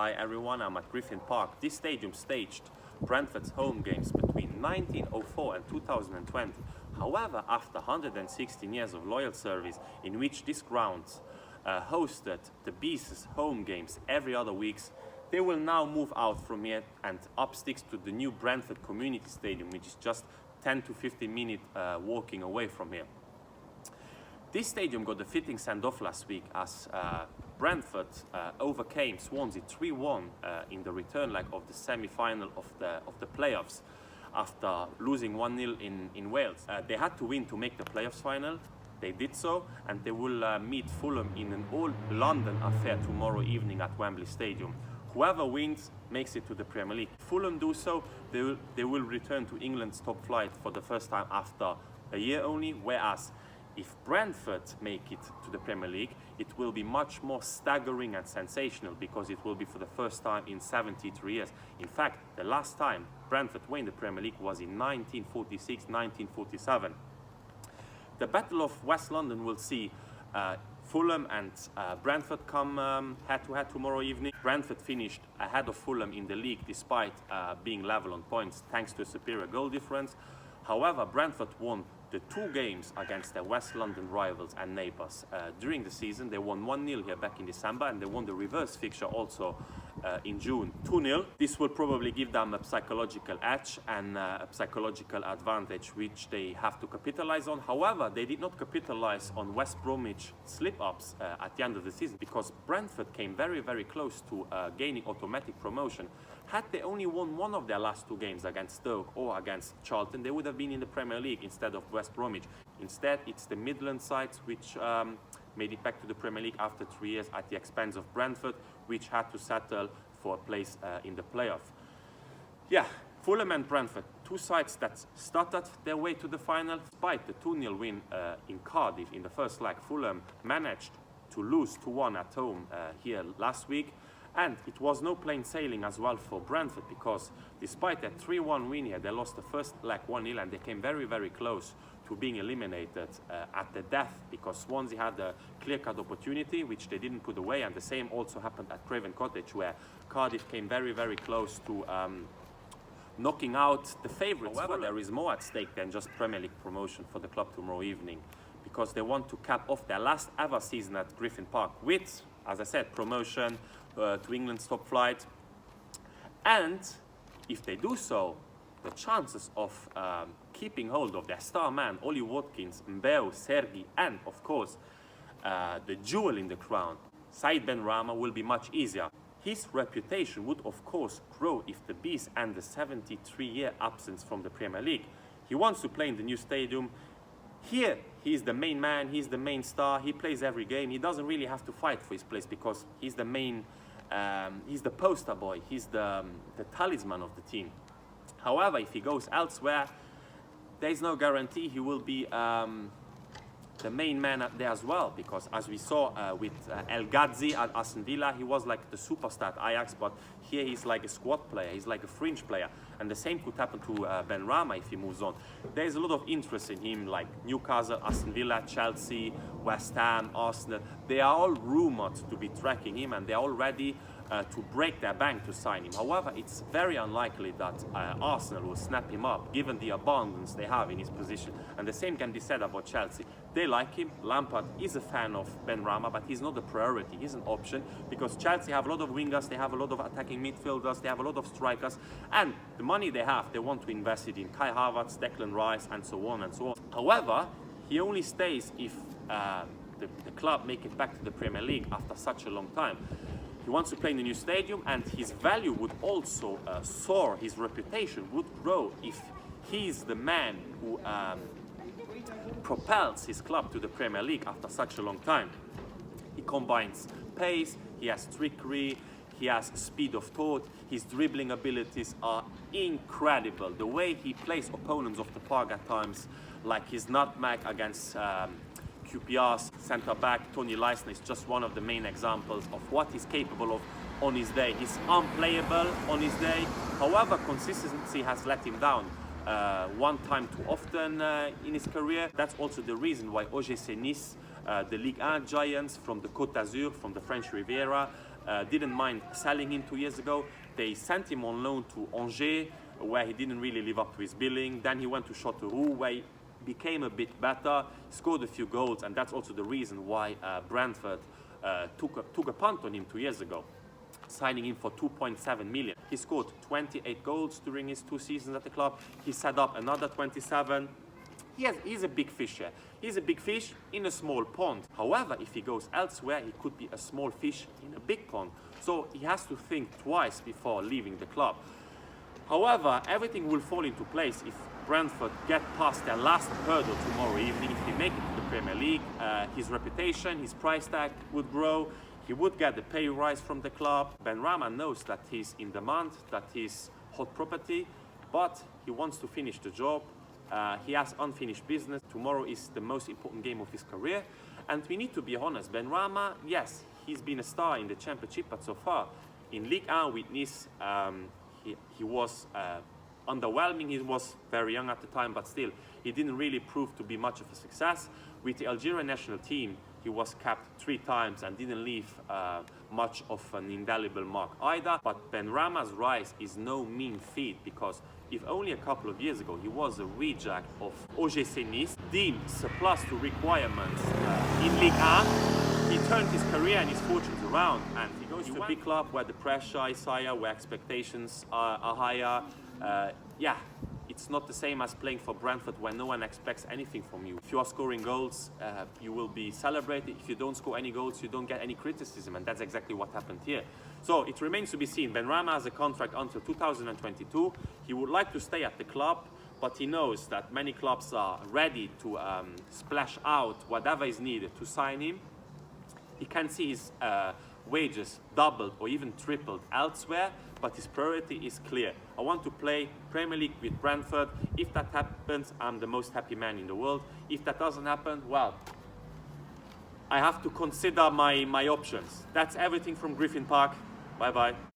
Hi everyone, I'm at Griffin Park. This stadium staged Brentford's home games between 1904 and 2020. However, after 116 years of loyal service in which this ground hosted the Beast's home games every other weeks, they will now move out from here and up sticks to the new Brentford Community Stadium, which is just 10 to 15 minute walking away from here. This stadium got a fitting send-off last week as Brentford overcame Swansea 3-1 in the return leg of the semi-final of the playoffs after losing 1-0 in Wales. They had to win to make the playoffs final. They did so, and they will meet Fulham in an all-London affair tomorrow evening at Wembley Stadium. Whoever wins makes it to the Premier League. Fulham do so, they will return to England's top flight for the first time after a year only, whereas if Brentford make it to the Premier League, it will be much more staggering and sensational because it will be for the first time in 73 years. In fact, the last time Brentford won the Premier League was in 1946-1947. The Battle of West London will see Fulham and Brentford come head-to-head tomorrow evening. Brentford finished ahead of Fulham in the league despite being level on points thanks to a superior goal difference. However, Brentford won the two games against their West London rivals and neighbours. During the season, they won 1-0 here back in December, and they won the reverse fixture also in June, 2-0. This will probably give them a psychological edge and a psychological advantage which they have to capitalise on. However, they did not capitalise on West Bromwich slip-ups at the end of the season because Brentford came very, very close to gaining automatic promotion. Had they only won one of their last two games against Stoke or against Charlton, they would have been in the Premier League instead of West Bromwich. Instead, it's the Midland sides which made it back to the Premier League after 3 years at the expense of Brentford, which had to settle for a place in the playoff. Yeah, Fulham and Brentford, two sides that started their way to the final. Despite the 2-0 win in Cardiff in the first leg, Fulham managed to lose 2-1 at home here last week. And it was no plain sailing as well for Brentford because despite their 3-1 win here, they lost the first leg 1-0 and they came very, very close to being eliminated at the death because Swansea had a clear-cut opportunity which they didn't put away, and the same also happened at Craven Cottage where Cardiff came very, very close to knocking out the favourites. However, there is more at stake than just Premier League promotion for the club tomorrow evening because they want to cap off their last ever season at Griffin Park with, as I said, promotion to England's top flight. And if they do so, the chances of keeping hold of their star man, Ollie Watkins, Mbeu, Sergi, and of course the jewel in the crown, Said Benrahma, will be much easier. His reputation would of course grow if the Beast and the 73-year absence from the Premier League. He wants to play in the new stadium. Here, he's the main man, he's the main star, he plays every game. He doesn't really have to fight for his place because he's the main, he's the poster boy, he's the talisman of the team. However, if he goes elsewhere, there's no guarantee he will be the main man there as well, because as we saw with El Ghazi at Aston Villa, he was like the superstar at Ajax, but here he's like a squad player, he's like a fringe player, and the same could happen to Benrahma if he moves on. There's a lot of interest in him, like Newcastle, Aston Villa, Chelsea, West Ham, Arsenal. They are all rumoured to be tracking him, and they're all ready to break their bank to sign him. However, it's very unlikely that Arsenal will snap him up given the abundance they have in his position. And the same can be said about Chelsea. They like him. Lampard is a fan of Benrahma, but he's not a priority. He's an option because Chelsea have a lot of wingers, they have a lot of attacking midfielders, they have a lot of strikers, and the money they have, they want to invest it in Kai Havertz, Declan Rice, and so on and so on. However, he only stays if the club make it back to the Premier League after such a long time. He wants to play in the new stadium, and his value would also soar. His reputation would grow if he's the man who propels his club to the Premier League after such a long time. He combines pace, he has trickery, he has speed of thought, his dribbling abilities are incredible. The way he plays opponents off the park at times, like his nutmeg against QPR's centre-back Tony Leisner, is just one of the main examples of what he's capable of on his day. He's unplayable on his day. However, consistency has let him down one time too often in his career. That's also the reason why OGC Nice, the Ligue 1 giants from the Côte d'Azur, from the French Riviera, didn't mind selling him 2 years ago. They sent him on loan to Angers, where he didn't really live up to his billing. Then he went to Châteauroux, where he became a bit better, scored a few goals, and that's also the reason why Brentford took a punt on him 2 years ago, signing him for 2.7 million. He scored 28 goals during his 2 seasons at the club. He set up another 27. He's a big fish here. He's a big fish in a small pond. However, if he goes elsewhere, he could be a small fish in a big pond. So he has to think twice before leaving the club. However, everything will fall into place if Brentford get past their last hurdle tomorrow evening. If they make it to the Premier League, his reputation, his price tag would grow. He would get a pay rise from the club. Benrahma knows that he's in demand, that he's hot property, but he wants to finish the job. He has unfinished business. Tomorrow is the most important game of his career. And we need to be honest, Benrahma, yes, he's been a star in the Championship, but so far in Ligue 1 with Nice, he was underwhelming. He was very young at the time, but still, he didn't really prove to be much of a success. With the Algerian national team, he was capped 3 times and didn't leave much of an indelible mark either. But Benrahma's rise is no mean feat, because if only a couple of years ago he was a reject of OGC Nice, deemed surplus to requirements in Ligue 1, he turned his career and his fortunes around, and he goes to a big club where the pressure is higher, where expectations are higher. Yeah, it's not the same as playing for Brentford, where no one expects anything from you. If you are scoring goals, you will be celebrated. If you don't score any goals, you don't get any criticism, and that's exactly what happened here. So it remains to be seen. Benrahma has a contract until 2022. He would like to stay at the club, but he knows that many clubs are ready to splash out whatever is needed to sign him. He can see his wages doubled or even tripled elsewhere, but his priority is clear. I want to play Premier League with Brentford. If that happens, I'm the most happy man in the world. If that doesn't happen, well, I have to consider my options. That's everything from Griffin Park. Bye-bye.